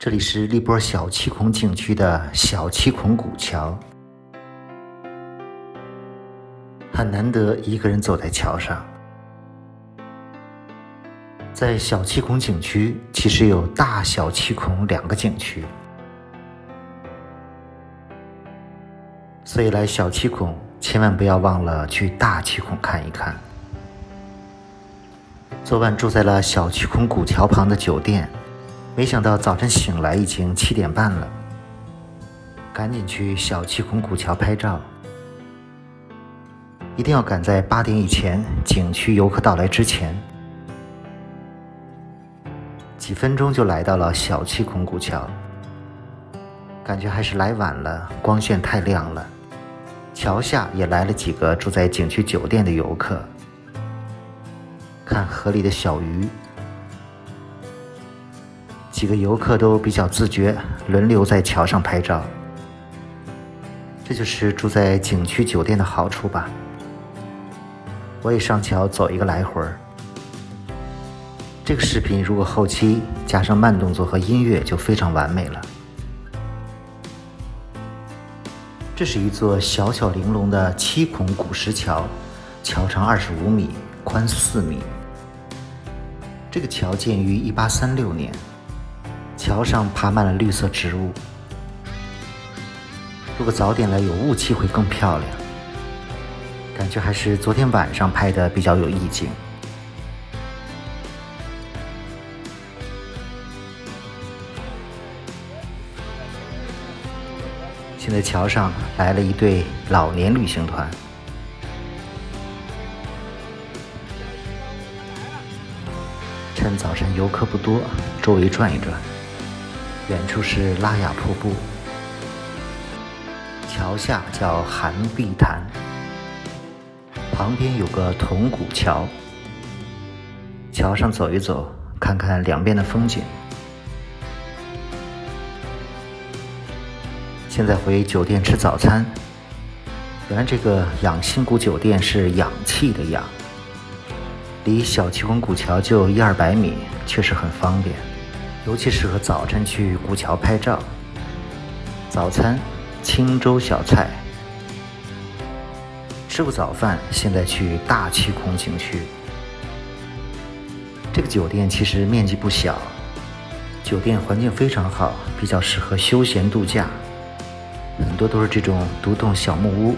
这里是荔波小七孔景区的小七孔古桥，很难得一个人走在桥上。在小七孔景区，其实有大小七孔两个景区，所以来小七孔千万不要忘了去大七孔看一看。昨晚住在了小七孔古桥旁的酒店，没想到早晨醒来已经7点半了，赶紧去小七孔古桥拍照，一定要赶在8点以前，景区游客到来之前。几分钟就来到了小七孔古桥，感觉还是来晚了，光线太亮了。桥下也来了几个住在景区酒店的游客，看河里的小鱼。几个游客都比较自觉，轮流在桥上拍照。这就是住在景区酒店的好处吧。我也上桥走一个来回儿。这个视频如果后期加上慢动作和音乐就非常完美了。这是一座小巧玲珑的7孔古石桥，桥长25米，宽4米。这个桥建于1836年，桥上爬满了绿色植物。如果早点来有雾气会更漂亮，感觉还是昨天晚上拍的比较有意境。现在桥上来了一对老年旅行团，趁早晨游客不多，周围转一转。远处是拉雅瀑布，桥下叫寒碧潭，旁边有个铜鼓桥。桥上走一走，看看两边的风景。现在回酒店吃早餐。原来这个养心谷酒店是氧气的氧，离小七孔古桥就100-200米，确实很方便，尤其适合早晨去古桥拍照。早餐清粥小菜，吃过早饭，现在去大七孔景区。这个酒店其实面积不小，酒店环境非常好，比较适合休闲度假，很多都是这种独栋小木屋。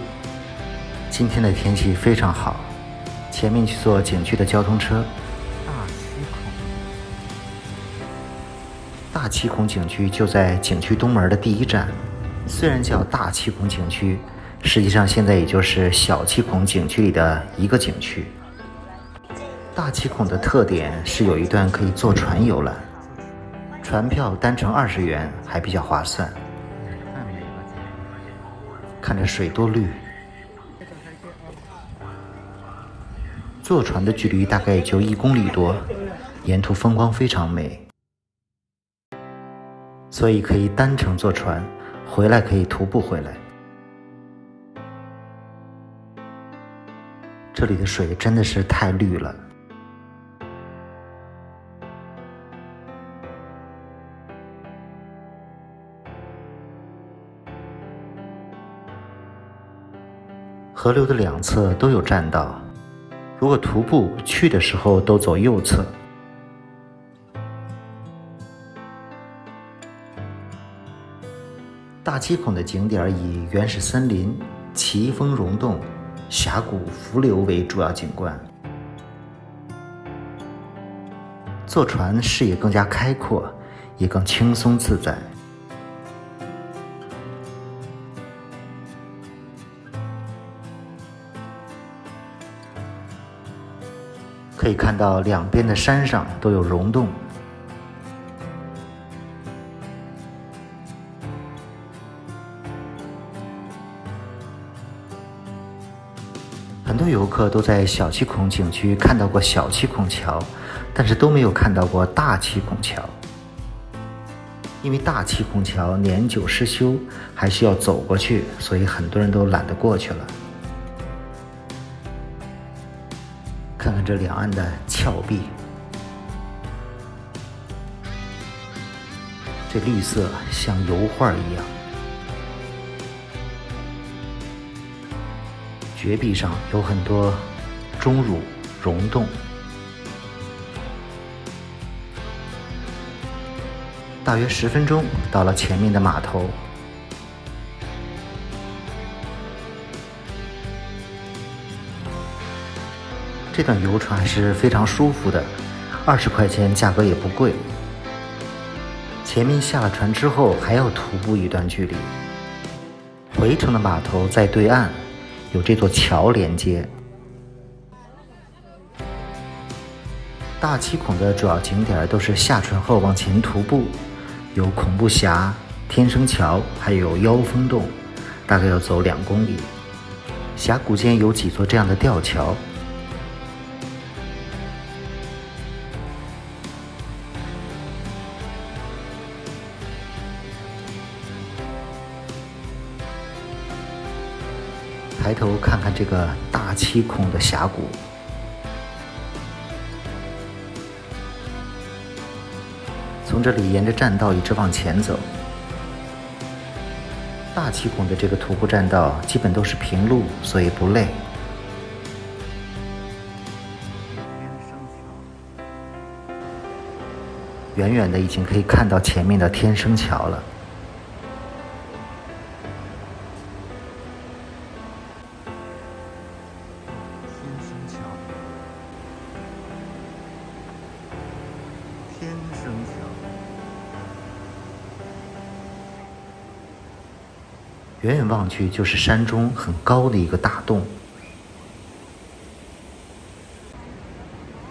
今天的天气非常好，前面去坐景区的交通车。大七孔景区就在景区东门的第1站，虽然叫大七孔景区，实际上现在也就是小七孔景区里的一个景区。大七孔的特点是有一段可以坐船游览，船票单程20元，还比较划算。看着水多绿，坐船的距离大概也就1公里多，沿途风光非常美，所以可以单程坐船，回来可以徒步回来。这里的水真的是太绿了。河流的两侧都有栈道，如果徒步去的时候都走右侧。大七孔的景点以原始森林、奇峰溶洞、峡谷伏流为主要景观。坐船视野更加开阔，也更轻松自在。可以看到两边的山上都有溶洞。很多游客都在小七孔景区看到过小七孔桥，但是都没有看到过大七孔桥。因为大七孔桥年久失修，还需要走过去，所以很多人都懒得过去了。看看这两岸的峭壁，这绿色像油画一样。绝壁上有很多钟乳溶洞，大约10分钟到了前面的码头。这段游船还是非常舒服的，20块钱，价格也不贵。前面下了船之后还要徒步一段距离，回程的码头在对岸，有这座桥连接。大七孔的主要景点都是下船后往前徒步，有恐怖峡、天生桥，还有妖风洞，大概要走2公里。峡谷间有几座这样的吊桥。抬头看看这个大七孔的峡谷，从这里沿着栈道一直往前走。大七孔的这个徒步栈道基本都是平路，所以不累。远远的已经可以看到前面的天生桥了。天生桥，远远望去就是山中很高的一个大洞。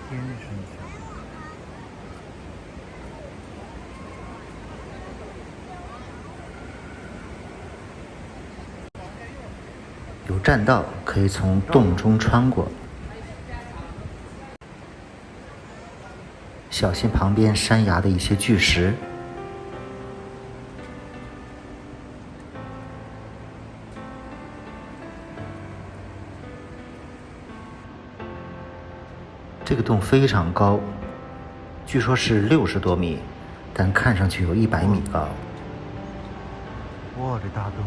天生桥，有栈道可以从洞中穿过。小心旁边山崖的一些巨石。这个洞非常高，据说是60多米，但看上去有100米高。哇，这大洞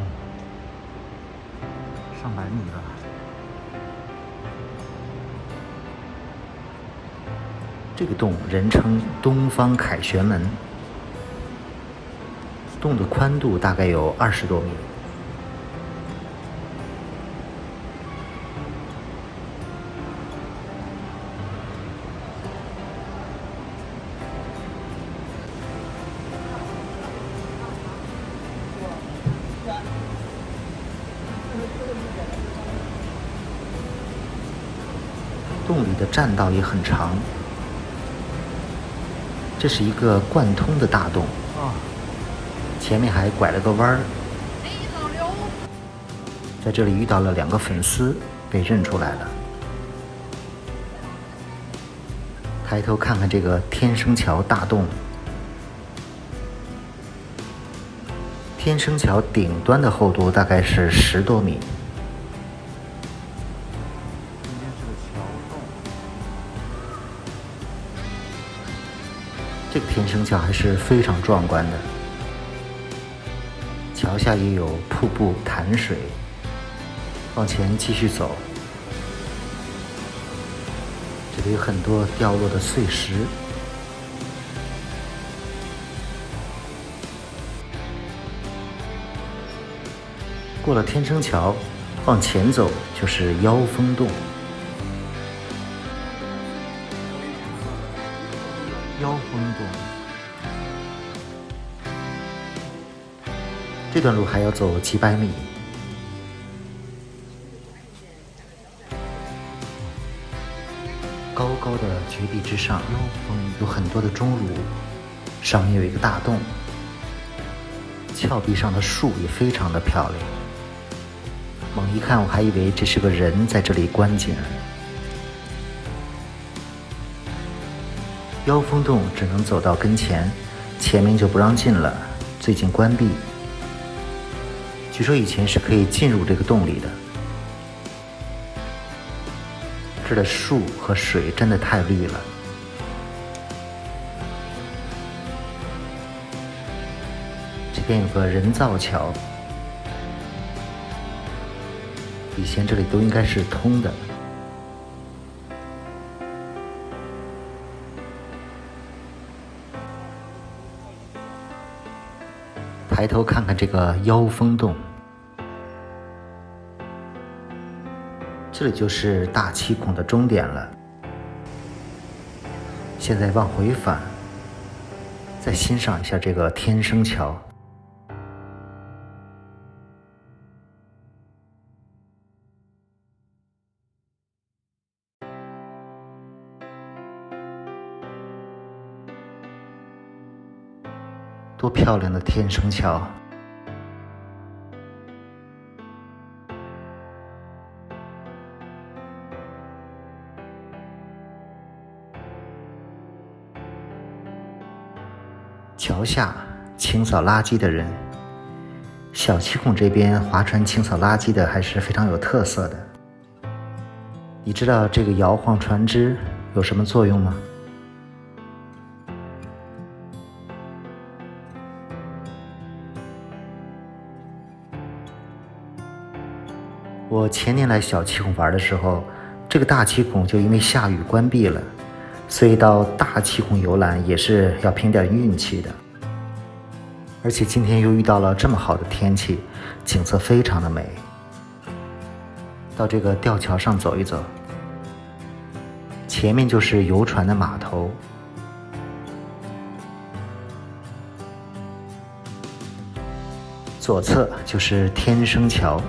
上百米了。这个洞人称东方凯旋门，洞的宽度大概有20多米。洞里的栈道也很长。这是一个贯通的大洞，前面还拐了个弯儿。在这里遇到了2个粉丝，被认出来了。抬头看看这个天生桥大洞，天生桥顶端的厚度大概是10多米。这个天生桥还是非常壮观的，桥下也有瀑布潭水。往前继续走，这里有很多掉落的碎石。过了天生桥，往前走就是妖风洞。妖风洞，这段路还要走几百米。高高的绝壁之上，有很多的钟乳，上面有一个大洞。峭壁上的树也非常的漂亮。猛一看，我还以为这是个人在这里观景。妖风洞只能走到跟前，前面就不让进了，最近关闭。据说以前是可以进入这个洞里的。这儿的树和水真的太绿了。边有个人造桥，以前这里都应该是通的。抬头看看这个妖风洞，这里就是大七孔的终点了。现在往回返，再欣赏一下这个天生桥。多漂亮的天生桥！桥下清扫垃圾的人，小七孔这边划船清扫垃圾的还是非常有特色的。你知道这个摇晃船只有什么作用吗？我前年来小七孔玩的时候，这个大七孔就因为下雨关闭了，所以到大七孔游览也是要凭点运气的。而且今天又遇到了这么好的天气，景色非常的美。到这个吊桥上走一走，前面就是游船的码头，左侧就是天生桥。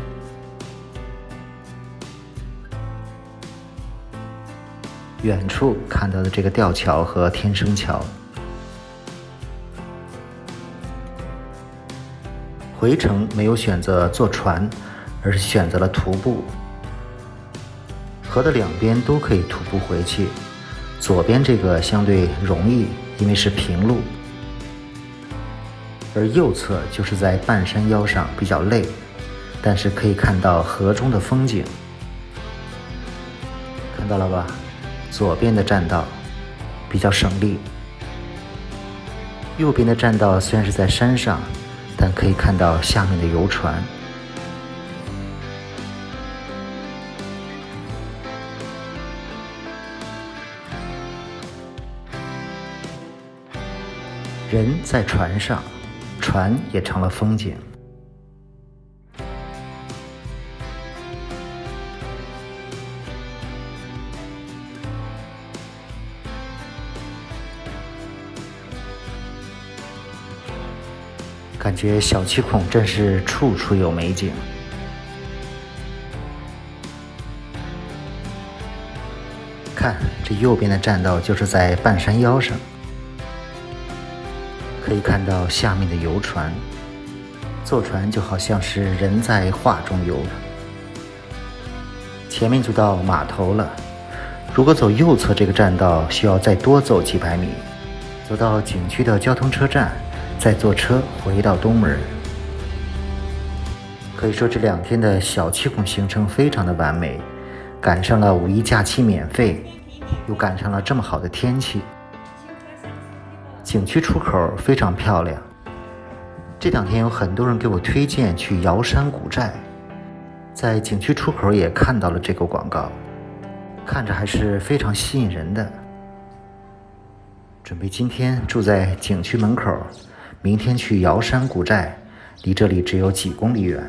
远处看到的这个吊桥和天生桥，回程没有选择坐船，而是选择了徒步。河的两边都可以徒步回去，左边这个相对容易，因为是平路，而右侧就是在半山腰上比较累，但是可以看到河中的风景。看到了吧？左边的栈道比较省力，右边的栈道虽然是在山上，但可以看到下面的游船。人在船上，船也成了风景。感觉小七孔真是处处有美景。看，这右边的栈道就是在半山腰上，可以看到下面的游船，坐船就好像是人在画中游。前面就到码头了，如果走右侧这个栈道，需要再多走几百米，走到景区的交通车站，再坐车回到东门。可以说这2天的小七孔行程非常的完美，赶上了5一假期免费，又赶上了这么好的天气。景区出口非常漂亮，这2天有很多人给我推荐去瑶山古寨，在景区出口也看到了这个广告，看着还是非常吸引人的。准备今天住在景区门口，明天去瑶山古寨，离这里只有几公里远。